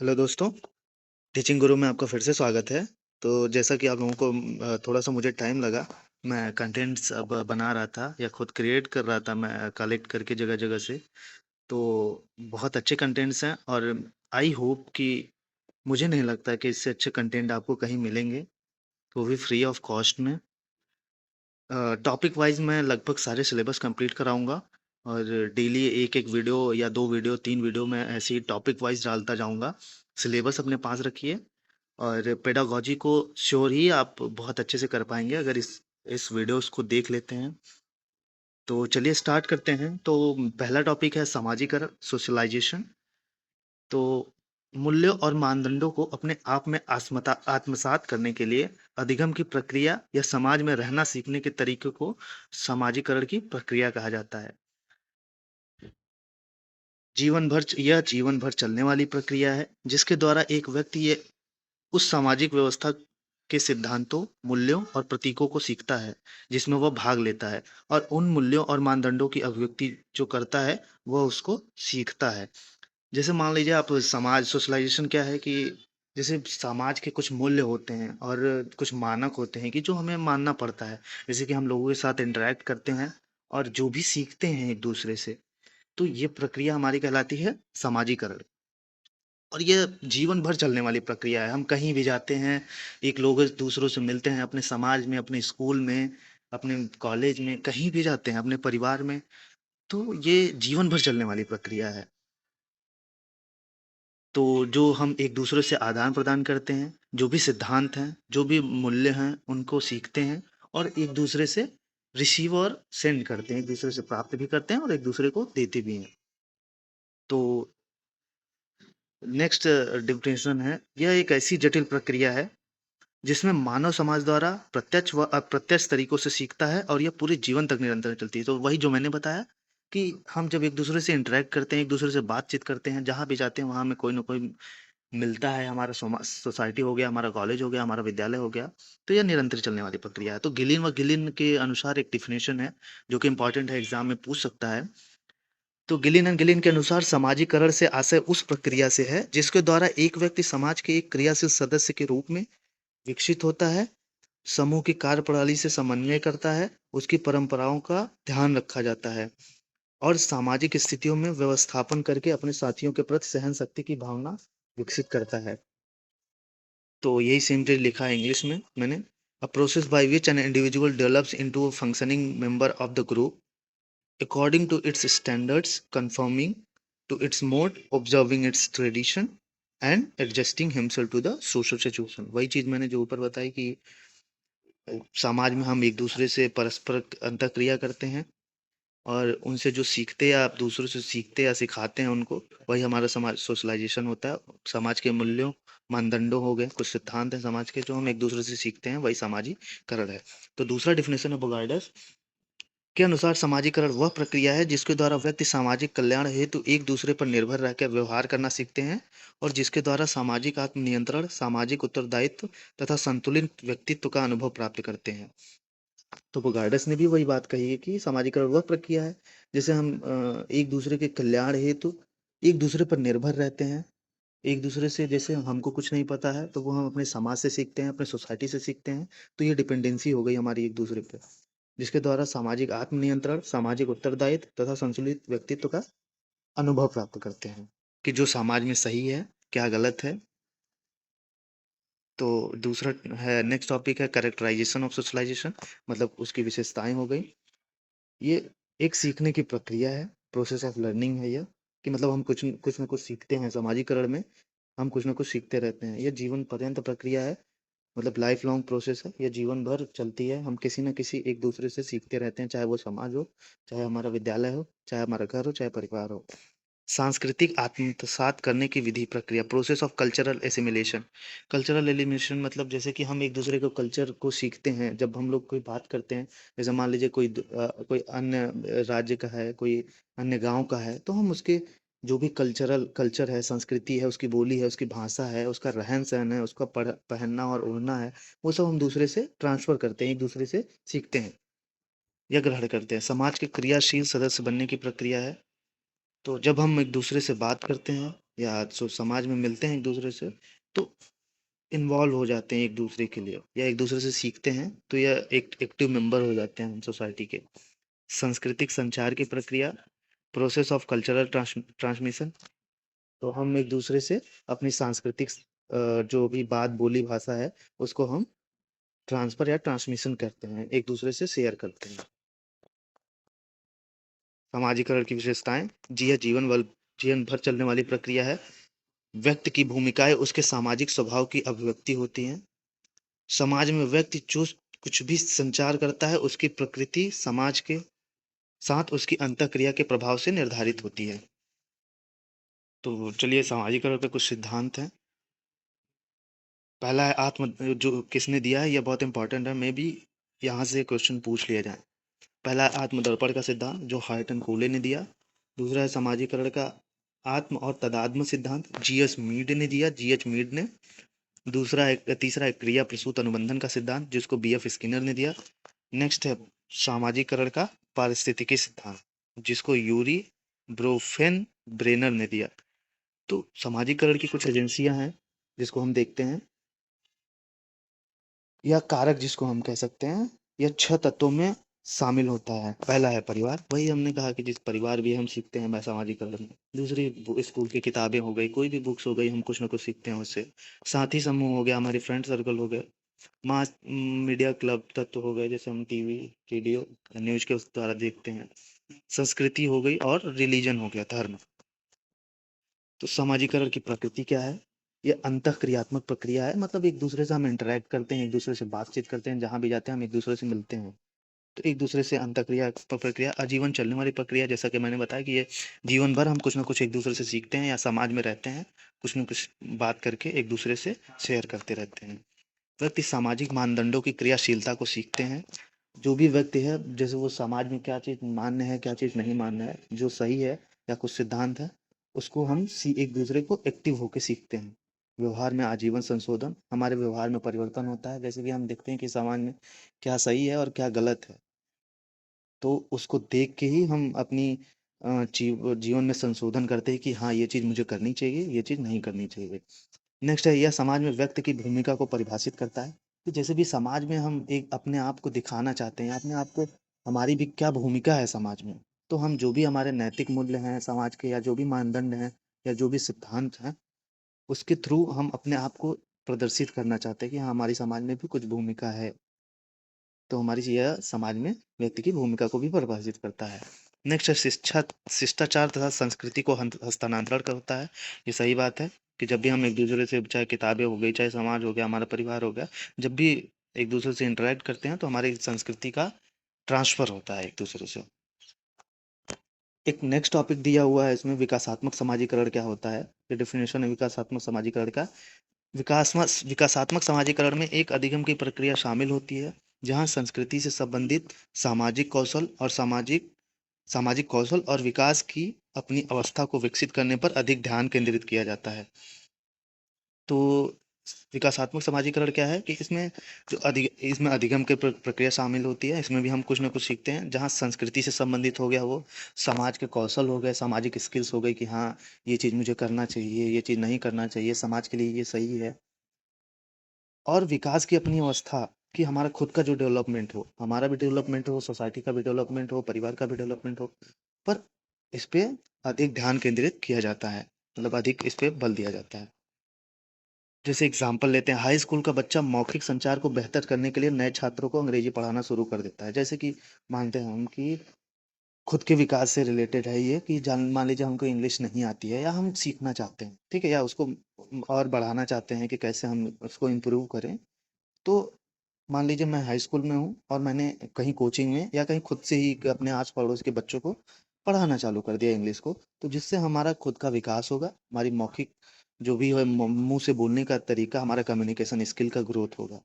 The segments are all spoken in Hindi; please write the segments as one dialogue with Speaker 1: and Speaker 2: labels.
Speaker 1: हेलो दोस्तों, टीचिंग गुरु में आपका फिर से स्वागत है। तो जैसा कि आप लोगों को थोड़ा-सा मुझे टाइम लगा, मैं कंटेंट्स अब बना रहा था या खुद क्रिएट कर रहा था मैं कलेक्ट करके जगह-जगह से। तो बहुत अच्छे कंटेंट्स हैं और आई होप कि मुझे नहीं लगता कि इससे अच्छे कंटेंट आपको कहीं मिलेंगे, वो भी फ्री ऑफ कॉस्ट में। टॉपिक वाइज़ मैं लगभग सारे सिलेबस कंप्लीट कराऊँगा और डेली 1-1 वीडियो या 2 वीडियो, 3 वीडियो मैं ऐसे ही टॉपिक वाइज़ डालता जाऊँगा। सिलेबस अपने पास रखिए और पेडागॉजी को श्योर ही आप बहुत अच्छे से कर पाएँगे अगर इस वीडियोज़ को देख लेते हैं। तो चलिए स्टार्ट करते हैं। तो पहला टॉपिक है समाजीकरण, सोशलाइज़ेशन। तो मूल्यों और मानदंडों को अपने आप में आत्मसात करने के लिए अधिगम की प्रक्रिया या समाज में रहना सीखने के तरीके को समाजीकरण की प्रक्रिया कहा जाता है। यह जीवन भर चलने वाली प्रक्रिया है, जिसके द्वारा एक व्यक्ति ये उस सामाजिक व्यवस्था के सिद्धांतों, मूल्यों और प्रतीकों को सीखता है, जिसमें वह भाग लेता है और उन मूल्यों और मानदंडों की अभिव्यक्ति जो करता है, वह उसको सीखता है। जैसे मान लीजिए आप समाज सोशलाइज़ेशन क्या है कि जैसे समाज के कुछ मूल्य होते हैं और कुछ मानक होते हैं कि जो हमें मानना पड़ता है। जैसे कि हम लोगों के साथ इंटरैक्ट करते हैं और जो भी सीखते हैं एक-दूसरे से, तो ये प्रक्रिया हमारी कहलाती है समाजीकरण। और ये जीवन भर चलने वाली प्रक्रिया है। हम कहीं भी जाते हैं, एक लोग दूसरों से मिलते हैं अपने समाज में, अपने स्कूल में, अपने कॉलेज में, कहीं भी जाते हैं, अपने परिवार में, तो ये जीवन भर चलने वाली प्रक्रिया है। तो जो हम एक दूसरे से आदान-प्रदान करते हैं, जो भी सिद्धांत हैं, जो भी मूल्य हैं, उनको सीखते हैं और एक दूसरे से रिसीव और सेंड करते हैं, एक दूसरे से प्राप्त भी करते हैं और एक दूसरे को देते भी हैं। तो नेक्स्ट डिफिनेशन है, यह एक ऐसी जटिल प्रक्रिया है जिसमें मानव समाज द्वारा प्रत्यक्ष व अप्रत्यक्ष तरीकों से सीखता है और यह पूरे जीवन तक निरंतर चलती है। तो वही जो मैंने बताया कि हम जब एक दूसरे से इंटरेक्ट करते हैं, एक दूसरे से बातचीत करते हैं, जहाँ भी जाते हैं वहाँ हमें कोई ना कोई मिलता है, हमारा सोसाइटी हो गया, हमारा कॉलेज हो गया, हमारा विद्यालय हो गया, तो यह निरंतर चलने वाली प्रक्रिया है। तो गिलिन के अनुसार एक डिफिनेशन है जो कि इंपॉर्टेंट है, एग्जाम में पूछ सकता है। तो गिलिन के अनुसार समाजीकरण से आशय उस प्रक्रिया से है जिसके द्वारा एक व्यक्ति समाज के एक क्रियाशील सदस्य के रूप में विकसित होता है, समूह की कार्यप्रणाली से समन्वय करता है, उसकी परंपराओं का ध्यान रखा जाता है और सामाजिक स्थितियों में व्यवस्थापन करके अपने साथियों के प्रति सहनशक्ति की भावना विकसित करता है। तो यही सेम चीज़ लिखा है इंग्लिश में मैंने। A process by which an individual develops into a functioning member of the group according to its standards, confirming to its mode, observing its tradition and adjusting himself to the social situation. वही चीज़ मैंने जो ऊपर बताई कि समाज में हम एक दूसरे से परस्पर अंतःक्रिया करते हैं और उनसे जो सीखते या आप दूसरों से सीखते या सिखाते हैं उनको, वही हमारा समाज सोशलाइजेशन होता है। समाज के मूल्यों, मानदंडों हो गए, कुछ सिद्धांत हैं समाज के जो हम एक दूसरे से सीखते हैं, वही सामाजिकरण है। तो दूसरा डिफिनेशन है बोगार्डस के अनुसार समाजीकरण वह प्रक्रिया है जिसके द्वारा व्यक्ति सामाजिक कल्याण हेतु एक दूसरे पर निर्भर रहकर व्यवहार करना सीखते हैं और जिसके द्वारा सामाजिक आत्मनियंत्रण, सामाजिक उत्तरदायित्व तथा संतुलित व्यक्तित्व का अनुभव प्राप्त करते हैं। तो बोगार्डस ने भी वही बात कही है कि समाजीकरण वह प्रक्रिया है जिसे हम एक दूसरे के कल्याण हेतु एक दूसरे पर निर्भर रहते हैं। एक दूसरे से जैसे हमको कुछ नहीं पता है तो वो हम अपने समाज से सीखते हैं, अपने सोसाइटी से सीखते हैं। तो ये डिपेंडेंसी हो गई हमारी एक दूसरे पे, जिसके द्वारा सामाजिक आत्मनियंत्रण, सामाजिक उत्तरदायित्व तथा संतुलित व्यक्तित्व का अनुभव प्राप्त करते हैं कि जो समाज में सही है, क्या गलत है। तो दूसरा है, नेक्स्ट टॉपिक है कैरेक्टराइजेशन ऑफ सोशलाइजेशन, मतलब उसकी विशेषताएं हो गई। ये एक सीखने की प्रक्रिया है, प्रोसेस ऑफ लर्निंग है यह, कि मतलब हम कुछ न कुछ सीखते हैं समाजीकरण में, हम कुछ न कुछ सीखते रहते हैं। यह जीवन पर्यंत प्रक्रिया है, मतलब लाइफ लॉन्ग प्रोसेस है, यह जीवन भर चलती है। हम किसी न किसी एक दूसरे से सीखते रहते हैं, चाहे वो समाज हो, चाहे हमारा विद्यालय हो, चाहे हमारा घर हो, चाहे परिवार हो। सांस्कृतिक आत्मसात करने की विधि प्रक्रिया, process of cultural assimilation. Cultural elimination मतलब जैसे कि हम एक दूसरे को कल्चर को सीखते हैं जब हम लोग कोई बात करते हैं। जैसे मान लीजिए कोई अन्य राज्य का है, कोई अन्य गांव का है, तो हम उसके जो भी कल्चर है, संस्कृति है, उसकी बोली है, उसकी भाषा है, उसका रहन सहन है, उसका पहनना और ओढ़ना है, वो सब हम दूसरे से ट्रांसफर करते हैं, एक दूसरे से सीखते हैं या ग्रहण करते हैं। समाज के क्रियाशील सदस्य बनने की प्रक्रिया है। तो जब हम एक दूसरे से बात करते हैं, या समाज में मिलते हैं एक दूसरे से, तो इन्वॉल्व हो जाते हैं एक दूसरे के लिए, या एक दूसरे से सीखते हैं, तो यह एक एक्टिव मेंबर हो जाते हैं हम सोसाइटी के। सांस्कृतिक संचार की प्रक्रिया, प्रोसेस ऑफ कल्चरल ट्रांसमिशन। तो हम एक दूसरे से अपनी सांस्कृतिक जो भी बात बोली भाषा है, उसको हम ट्रांसफर या ट्रांसमिशन करते हैं, एक दूसरे से शेयर करते हैं। सामाजिकरण की विशेषताएं, जी यह जीवन भर चलने वाली प्रक्रिया है। व्यक्ति की भूमिकाएं उसके सामाजिक स्वभाव की अभिव्यक्ति होती हैं। समाज में व्यक्ति जो कुछ भी संचार करता है, उसकी प्रकृति समाज के साथ उसकी अंतःक्रिया के प्रभाव से निर्धारित होती है। तो चलिए, सामाजिकरण के कुछ सिद्धांत हैं। पहला है आत्म, जो किसने दिया है, यह बहुत इंपॉर्टेंट है, मे बी यहाँ से क्वेश्चन पूछ लिया जाए। पहला है आत्मदर्पण का सिद्धांत, जो हार्टन कोले ने दिया। दूसरा है समाजीकरण का आत्म और तदात्म सिद्धांत, जीएस मीड ने दिया, जीएच मीड ने। तीसरा है क्रिया प्रसूत अनुबंधन का सिद्धांत, जिसको बीएफ स्किनर ने दिया। नेक्स्ट है सामाजिकरण का पारिस्थितिकी सिद्धांत, जिसको यूरी ब्रोफेन ब्रेनर ने दिया। तो सामाजिकरण की कुछ एजेंसियां हैं जिसको हम देखते हैं, या कारक जिसको हम कह सकते हैं, यह 6 तत्वों में शामिल होता है। पहला है परिवार, वही हमने कहा कि जिस परिवार भी हम सीखते हैं सामाजिकरण में। दूसरी स्कूल की किताबें हो गई, कोई भी बुक्स हो गई, हम कुछ ना कुछ सीखते हैं उससे। साथी समूह हो गया, हमारे फ्रेंड सर्कल हो गए। मास मीडिया क्लब तत्व हो गए, जैसे हम टीवी रेडियो न्यूज के उस द्वारा देखते हैं। संस्कृति हो गई, और रिलीजन हो गया, धर्म। तो सामाजिकरण की प्रकृति क्या है? ये अंतःक्रियात्मक प्रक्रिया है, मतलब एक दूसरे से हम इंटरेक्ट करते हैं, एक दूसरे से बातचीत करते हैं, जहाँ भी जाते हैं हम एक दूसरे से मिलते हैं। तो एक दूसरे से अंतःक्रिया प्रक्रिया आजीवन चलने वाली प्रक्रिया, जैसा कि मैंने बताया कि ये जीवन भर हम कुछ ना कुछ एक दूसरे से सीखते हैं, या समाज में रहते हैं, कुछ ना कुछ बात करके एक दूसरे से शेयर करते रहते हैं। व्यक्ति सामाजिक मानदंडों की क्रियाशीलता को सीखते हैं। जो भी व्यक्ति है, जैसे वो समाज में क्या चीज़ मान्य है, क्या चीज़ नहीं मान्य है, जो सही है या कुछ सिद्धांत है, उसको हम एक दूसरे को एक्टिव होके सीखते हैं। व्यवहार में आजीवन संशोधन, हमारे व्यवहार में परिवर्तन होता है, जैसे कि हम देखते हैं कि समाज में क्या सही है और क्या गलत है, तो उसको देख के ही हम अपनी जीवन में संशोधन करते हैं कि हाँ, ये चीज़ मुझे करनी चाहिए, ये चीज़ नहीं करनी चाहिए। नेक्स्ट है, यह समाज में व्यक्ति की भूमिका को परिभाषित करता है, कि जैसे भी समाज में हम एक अपने आप को दिखाना चाहते हैं, अपने आप को, हमारी भी क्या भूमिका है समाज में, तो हम जो भी हमारे नैतिक मूल्य हैं समाज के, या जो भी मानदंड हैं, या जो भी सिद्धांत हैं, उसके थ्रू हम अपने आप को प्रदर्शित करना चाहते हैं कि हाँ, हमारी समाज में भी कुछ भूमिका है। तो हमारी यह समाज में व्यक्ति की भूमिका को भी परिभाषित करता है। नेक्स्ट है शिष्टाचार तथा संस्कृति को हस्तांतरण करता है। ये सही बात है कि जब भी हम एक दूसरे से, चाहे किताबें हो गई, चाहे समाज हो गया, हमारा परिवार हो गया, जब भी एक दूसरे से इंटरेक्ट करते हैं, तो हमारी संस्कृति का ट्रांसफर होता है एक दूसरे से। एक नेक्स्ट टॉपिक दिया हुआ है इसमें, विकासात्मक समाजीकरण क्या होता है। ये डेफिनेशन है विकासात्मक समाजीकरण का। विकासात्मक समाजीकरण में एक अधिगम की प्रक्रिया शामिल होती है, जहां संस्कृति से संबंधित सामाजिक कौशल और विकास की अपनी अवस्था को विकसित करने पर अधिक ध्यान केंद्रित किया जाता है। तो विकासात्मक समाजीकरण क्या है कि इसमें अधिगम की प्रक्रिया शामिल होती है। इसमें भी हम कुछ ना कुछ सीखते हैं, जहाँ संस्कृति से संबंधित हो गया, वो समाज के कौशल हो गए, सामाजिक स्किल्स हो गई, कि हाँ, ये चीज़ मुझे करना चाहिए, ये चीज़ नहीं करना चाहिए, समाज के लिए ये सही है। और विकास की अपनी अवस्था, कि हमारा खुद का जो डेवलपमेंट हो, हमारा भी डेवलपमेंट हो, सोसाइटी का भी डेवलपमेंट हो, परिवार का भी डेवलपमेंट हो, पर इस पे अधिक ध्यान केंद्रित किया जाता है, मतलब अधिक इस पे बल दिया जाता है। जैसे एग्जाम्पल लेते हैं, हाई स्कूल का बच्चा मौखिक संचार को बेहतर करने के लिए नए छात्रों को अंग्रेजी पढ़ाना शुरू कर देता है। जैसे कि मानते हैं हम कि खुद के विकास से रिलेटेड है ये, कि जान मान लीजिए हमको इंग्लिश नहीं आती है, या हम सीखना चाहते हैं, ठीक है, या उसको और बढ़ाना चाहते हैं कि कैसे हम उसको इम्प्रूव करें। तो मान लीजिए मैं हाई स्कूल में हूँ, और मैंने कहीं कोचिंग में या कहीं खुद से ही अपने आस पड़ोस के बच्चों को पढ़ाना चालू कर दिया इंग्लिश को, तो जिससे हमारा खुद का विकास होगा, हमारी मौखिक जो भी है, मुंह से बोलने का तरीका, हमारा कम्युनिकेशन स्किल का ग्रोथ होगा।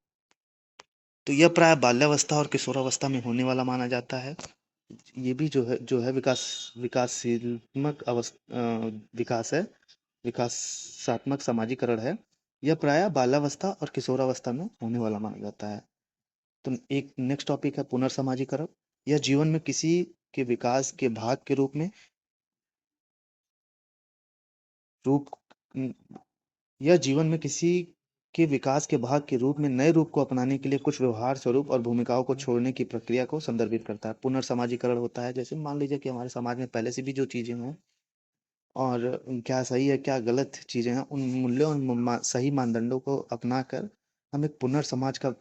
Speaker 1: तो यह प्राय बाल्यावस्था और किशोरावस्था में होने वाला माना जाता है। ये भी जो है विकासात्मक विकास है, विकासात्मक समाजीकरण है। यह प्राय बाल्यावस्था और किशोरावस्था में होने वाला माना जाता है। तो एक नेक्स्ट टॉपिक है पुनर्समाजीकरण। यह जीवन में किसी के विकास के भाग के रूप उम, यह जीवन में किसी के विकास के भाग के रूप में नए रूप को अपनाने के लिए कुछ व्यवहार स्वरूप और भूमिकाओं को छोड़ने की प्रक्रिया को संदर्भित करता है। पुनर्समाजीकरण होता है, जैसे मान लीजिए कि हमारे समाज में पहले से भी जो चीज़ें हैं और क्या सही है, क्या गलत चीज़ें हैं, उन मूल्यों और सही मानदंडों को अपनाकर हम एक पुनर्समाज का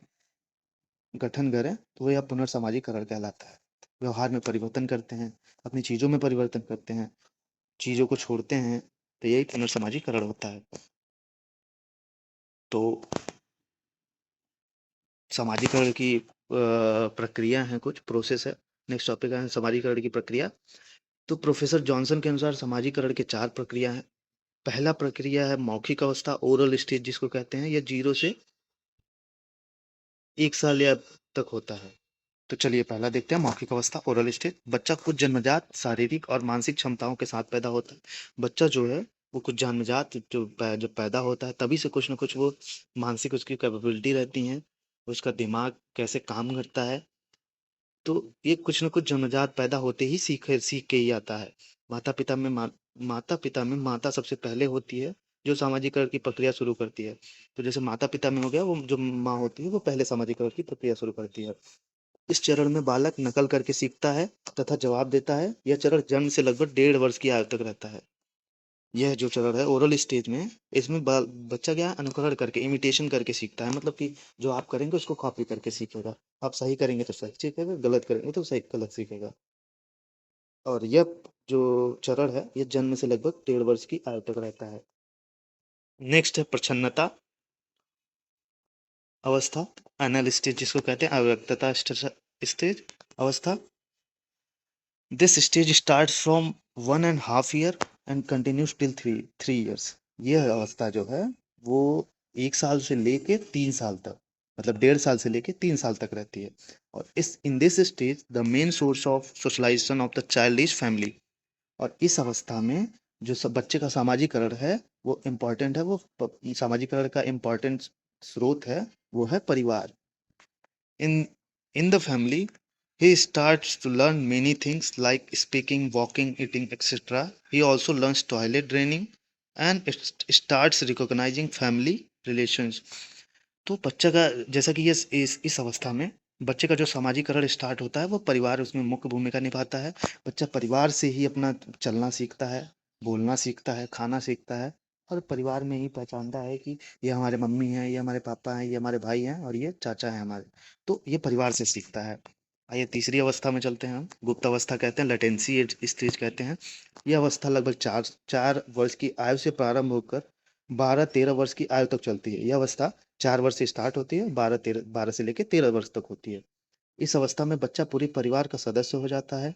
Speaker 1: गठन करें, तो वो यह पुनर्समाजीकरण कहलाता है। व्यवहार में परिवर्तन करते हैं, अपनी चीज़ों में परिवर्तन करते हैं, चीज़ों को छोड़ते हैं, तो यही पुनर्समाजीकरण होता है। तो समाजीकरण की प्रक्रिया है, कुछ प्रोसेस है। नेक्स्ट टॉपिक है समाजीकरण की प्रक्रिया। तो प्रोफेसर जॉनसन के अनुसार समाजीकरण के 4 प्रक्रिया हैं। पहला प्रक्रिया है मौखिक अवस्था, ओरल स्टेज जिसको कहते हैं। यह 0 से 1 साल या तक होता है। तो चलिए पहला देखते हैं, मौखिक अवस्था, ओरल स्टेज। बच्चा कुछ जन्मजात शारीरिक और मानसिक क्षमताओं के साथ पैदा होता है। बच्चा जो है वो कुछ जन्मजात जब पैदा होता है तभी से कुछ ना कुछ वो मानसिक उसकी कैपेबिलिटी रहती हैं, उसका दिमाग कैसे काम करता है, तो ये कुछ ना कुछ जन्मजात पैदा होते ही सीख के ही आता है। माता पिता में माता सबसे पहले होती है जो सामाजिकरण की प्रक्रिया शुरू करती है। तो जैसे माता पिता में हो गया, वो जो माँ होती है वो पहले सामाजिकरण की प्रक्रिया शुरू करती है। इस चरण में बालक नकल करके सीखता है तथा जवाब देता है। यह चरण जन्म से लगभग 1.5 वर्ष की आयु तक रहता है। यह जो चरण है ओरल स्टेज में, इसमें बच्चा क्या है, अनुकरण करके, इमिटेशन करके सीखता है। मतलब कि जो आप करेंगे उसको कॉपी करके सीखेगा। आप सही करेंगे तो सही सीखेगा, गलत करेंगे तो सही गलत सीखेगा। और यह जो चरण है ये जन्म से लगभग 1.5 वर्ष की आयु तक रहता है। नेक्स्ट है प्रछन्नता अवस्था, एनल स्टेज जिसको कहते हैं, अव्यक्तता स्टेज अवस्था। This stage start from 1.5 year and continues till three years. यह अवस्था जो है वो 1 साल से लेके 3 साल तक, मतलब 1.5 साल से लेके 3 साल तक रहती है। और इस in this stage the main source of socialization of the child is family. और इस अवस्था में जो सब बच्चे का सामाजिकरण है वो इम्पोर्टेंट है, वो सामाजिकरण का इम्पोर्टेंट स्रोत है, वो है परिवार। In in the family, he starts to learn many things like speaking, walking, eating, etc. He also learns toilet draining and starts recognizing family relations. तो बच्चा का, जैसा कि ये इस अवस्था में बच्चे का जो सामाजिकरण स्टार्ट होता है वो परिवार उसमें मुख्य भूमिका निभाता है। बच्चा परिवार से ही अपना चलना सीखता है, बोलना सीखता है, खाना सीखता है, और परिवार में ही पहचानता है कि ये हमारे मम्मी हैं, ये हमारे पापा हैं, ये हमारे भाई हैं और ये चाचा हैं हमारे। तो ये परिवार से सीखता है। आइए तीसरी अवस्था में चलते हैं हम। गुप्त अवस्था कहते हैं, लेटेंसी स्टेज कहते हैं। यह अवस्था लगभग चार चार वर्ष की आयु से प्रारंभ होकर 12-13 वर्ष की आयु तक चलती है। यह अवस्था 4 वर्ष से स्टार्ट होती है, 12 से लेकर 13 वर्ष तक होती है। इस अवस्था में बच्चा पूरे परिवार का सदस्य हो जाता है।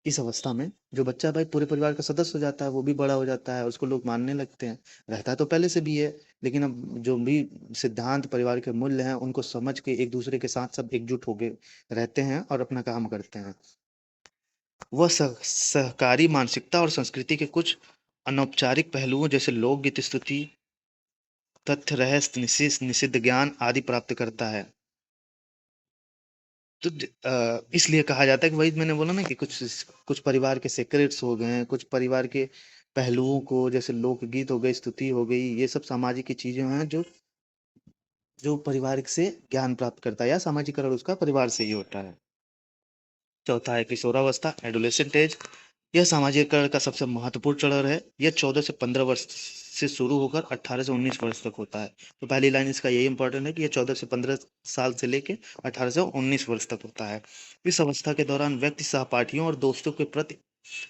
Speaker 1: इस अवस्था में जो बच्चा भाई पूरे परिवार का सदस्य हो जाता है, वो भी बड़ा हो जाता है, उसको लोग मानने लगते हैं। रहता तो पहले से भी है, लेकिन अब जो भी सिद्धांत परिवार के मूल्य हैं उनको समझ के एक दूसरे के साथ सब एकजुट होके रहते हैं और अपना काम करते हैं। वह सहकारी मानसिकता और संस्कृति के कुछ अनौपचारिक पहलुओं जैसे लोकगीत, स्तुति, तथ्य, रहस्य, निषिद्ध ज्ञान आदि प्राप्त करता है। तो इसलिए कहा जाता है कि वही मैंने बोला ना कि कुछ कुछ परिवार के सीक्रेट्स हो गए हैं, कुछ परिवार के पहलुओं को, जैसे लोकगीत हो गई, स्तुति हो गई, ये सब सामाजिक की चीजें हैं जो जो परिवार से ज्ञान प्राप्त करता है, या सामाजिकरण उसका परिवार से ही होता है। चौथा है किशोरावस्था, एडोलेसेंट एज। यह सामाजिकरण का सबसे महत्वपूर्ण चरण है। यह 14 से 15 वर्ष से शुरू होकर 18 से 19 वर्ष तक होता है। तो पहली लाइन इसका यही इंपॉर्टेंट है कि यह 14 से 15 साल से लेके 18 से 19 वर्ष तक होता है। इस अवस्था के दौरान व्यक्ति सहपाठियों और दोस्तों के प्रति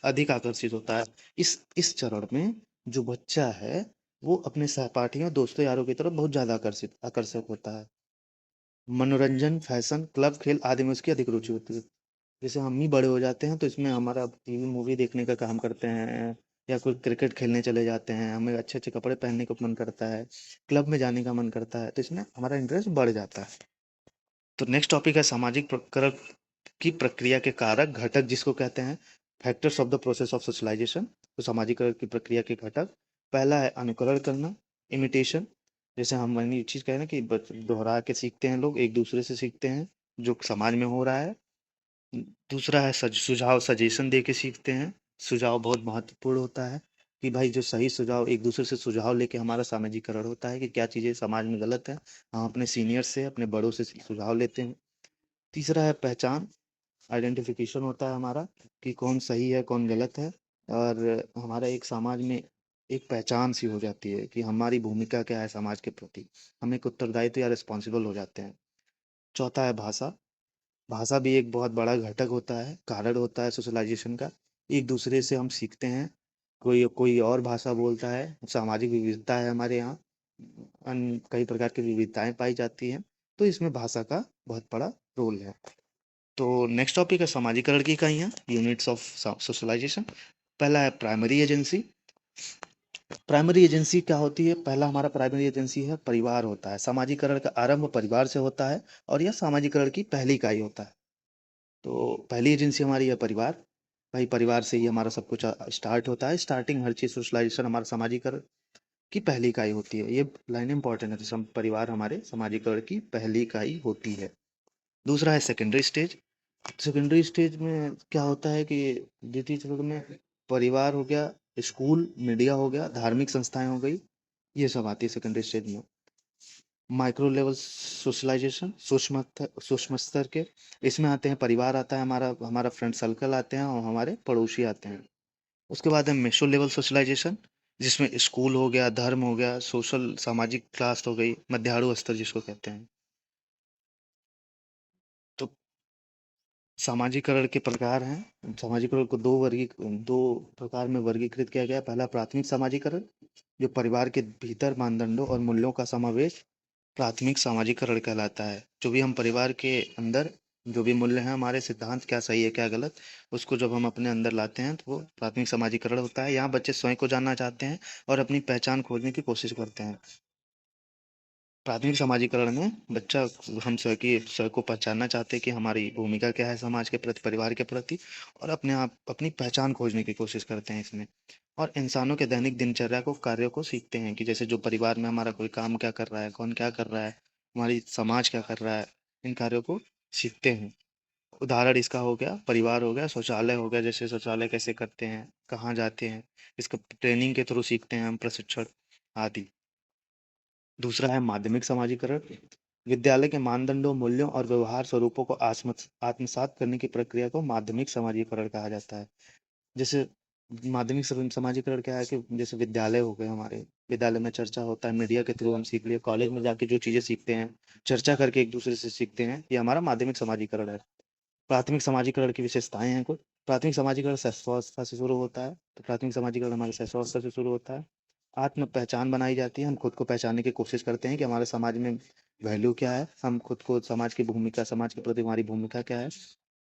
Speaker 1: अधिक आकर्षित होता है। इस चरण में जो बच्चा है वो अपने सहपाठियों, दोस्तों, यारों की तरफ बहुत ज्यादा आकर्षक होता है। मनोरंजन, फैशन, क्लब, खेल आदि में उसकी अधिक रुचि होती है। जैसे हम ही बड़े हो जाते हैं तो इसमें हमारा टीवी मूवी देखने का काम करते हैं, या कोई क्रिकेट खेलने चले जाते हैं, हमें अच्छे अच्छे कपड़े पहनने का मन करता है, क्लब में जाने का मन करता है, तो इसमें हमारा इंटरेस्ट बढ़ जाता है। तो नेक्स्ट टॉपिक है सामाजिक प्रकरण की प्रक्रिया के कारक घटक जिसको कहते हैं, factors of the process of socialization. तो सामाजिकरण की प्रक्रिया के घटक, पहला है अनुकरण करना, इमिटेशन। जैसे हम मैंने चीज कहे ना कि दोहरा के सीखते हैं, लोग एक दूसरे से सीखते हैं जो समाज में हो रहा है। दूसरा है सुझाव, सजेशन दे के सीखते हैं। सुझाव बहुत महत्वपूर्ण होता है। कि भाई जो सही सुझाव, एक दूसरे से सुझाव लेके हमारा सामाजिकरण होता है कि क्या चीज़ें समाज में गलत है, हम अपने सीनियर से, अपने बड़ों से सुझाव लेते हैं। तीसरा है पहचान, आइडेंटिफिकेशन होता है हमारा कि कौन सही है कौन गलत है, और हमारा एक समाज में एक पहचान सी हो जाती है कि हमारी भूमिका क्या है समाज के प्रति, हम एक उत्तरदायित्व या रिस्पॉन्सिबल हो जाते हैं। चौथा है भाषा। भाषा भी एक बहुत बड़ा घटक होता है, कारण होता है सोशलाइजेशन का। एक दूसरे से हम सीखते हैं, कोई कोई और भाषा बोलता है, सामाजिक विविधता है हमारे यहाँ, अन्य कई प्रकार की विविधताएं पाई जाती हैं, तो इसमें भाषा का बहुत बड़ा रोल है। तो नेक्स्ट टॉपिक है समाजीकरण की इकाइयाँ, यूनिट्स ऑफ सोशलाइजेशन। पहला है प्राइमरी एजेंसी। प्राइमरी एजेंसी क्या होती है? पहला हमारा प्राइमरी एजेंसी है परिवार होता है। सामाजिकरण का आरंभ परिवार से होता है और यह सामाजिकरण की पहली इकाई होता है। तो पहली एजेंसी हमारी है परिवार। भाई परिवार से ही हमारा सब कुछ स्टार्ट होता है। स्टार्टिंग हर चीज़ सोशलाइजेशन हमारा सामाजिकरण की पहली इकाई होती है। ये लाइन इंपॉर्टेंट है, तो परिवार हमारे सामाजिकरण की पहली इकाई होती है। दूसरा है सेकेंडरी स्टेज। सेकेंडरी स्टेज में क्या होता है कि द्वितीय चरण में परिवार हो गया, स्कूल, मीडिया हो गया, धार्मिक संस्थाएं हो गई, ये सब आती है सेकेंडरी स्टेज में। माइक्रो लेवल सोशलाइजेशन, सूक्ष्म स्तर के, इसमें आते हैं परिवार आता है हमारा, हमारा फ्रेंड सर्कल आते हैं और हमारे पड़ोसी आते हैं। उसके बाद है मेसो लेवल सोशलाइजेशन, जिसमें स्कूल हो गया, धर्म हो गया, सोशल सामाजिक क्लास हो गई, मध्याढ़ स्तर जिसको कहते हैं। तो सामाजिकरण के प्रकार हैं। सामाजिकरण को दो प्रकार में वर्गीकृत किया गया है। पहला प्राथमिक सामाजिकरण, जो परिवार के भीतर मानदंडों और मूल्यों का समावेश प्राथमिक सामाजिकरण कहलाता है। जो भी हम परिवार के अंदर जो भी मूल्य हैं, हमारे सिद्धांत क्या सही है क्या गलत, उसको जब हम अपने अंदर लाते हैं तो वो प्राथमिक सामाजिकरण होता है। यहाँ बच्चे स्वयं को जानना चाहते हैं और अपनी पहचान खोजने की कोशिश करते हैं। प्राथमिक सामाजिकरण में बच्चा, हम स्वयं को पहचानना चाहते हैं कि हमारी भूमिका क्या है समाज के प्रति, परिवार के प्रति, और अपने आप अपनी पहचान खोजने की कोशिश करते हैं इसमें। और इंसानों के दैनिक दिनचर्या को, कार्यों को सीखते हैं कि जैसे जो परिवार में हमारा कोई काम क्या कर रहा है, कौन क्या कर रहा है, हमारी समाज क्या कर रहा है, इन कार्यों को सीखते हैं। उदाहरण इसका हो गया, परिवार हो गया, शौचालय हो गया, जैसे शौचालय कैसे करते हैं, कहाँ जाते हैं, इसका ट्रेनिंग के थ्रू सीखते हैं हम, प्रशिक्षण आदि। दूसरा है माध्यमिक समाजीकरण। विद्यालय के मानदंडों, मूल्यों और व्यवहार स्वरूपों को आत्मसात करने की प्रक्रिया को माध्यमिक समाजीकरण कहा जाता है। जैसे माध्यमिक समाजीकरण क्या है कि जैसे विद्यालय हो गए हमारे, विद्यालय में चर्चा होता है, मीडिया के थ्रू हम सीख लिए, कॉलेज में जाके जो चीज़ें सीखते हैं, चर्चा करके एक दूसरे से सीखते हैं, ये हमारा माध्यमिक समाजीकरण है। प्राथमिक समाजीकरण की विशेषताएं हैं कुछ। प्राथमिक समाजीकरण शैशवावस्था से शुरू होता है, तो प्राथमिक समाजीकरण हमारे शैशवावस्था से शुरू होता है। आत्म पहचान बनाई जाती है, हम खुद को पहचानने की कोशिश करते हैं कि हमारे समाज में वैल्यू क्या है, हम खुद को, समाज की भूमिका, समाज के प्रति हमारी भूमिका क्या है।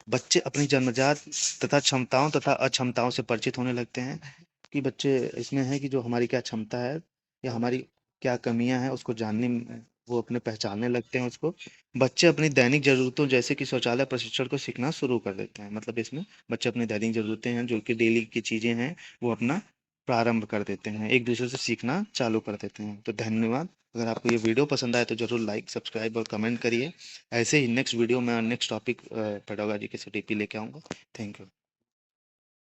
Speaker 1: बच्चे अपनी जन्मजात तथा क्षमताओं तथा अक्षमताओं से परिचित होने लगते हैं कि बच्चे इसमें है कि जो हमारी क्या क्षमता है या हमारी क्या कमियां हैं, उसको जानने वो अपने पहचानने लगते हैं उसको। बच्चे अपनी दैनिक ज़रूरतों जैसे कि शौचालय प्रशिक्षण को सीखना शुरू कर देते हैं। मतलब इसमें बच्चे अपनी दैनिक ज़रूरतें हैं, जो कि डेली की चीज़ें हैं, वो अपना प्रारंभ कर देते हैं, एक दूसरे से सीखना चालू कर देते हैं। तो धन्यवाद। अगर आपको ये वीडियो पसंद आए तो ज़रूर लाइक, सब्सक्राइब और कमेंट करिए। ऐसे ही नेक्स्ट वीडियो में नेक्स्ट टॉपिक पेडागोजी के सीटीपी लेके आऊँगा। Thank you.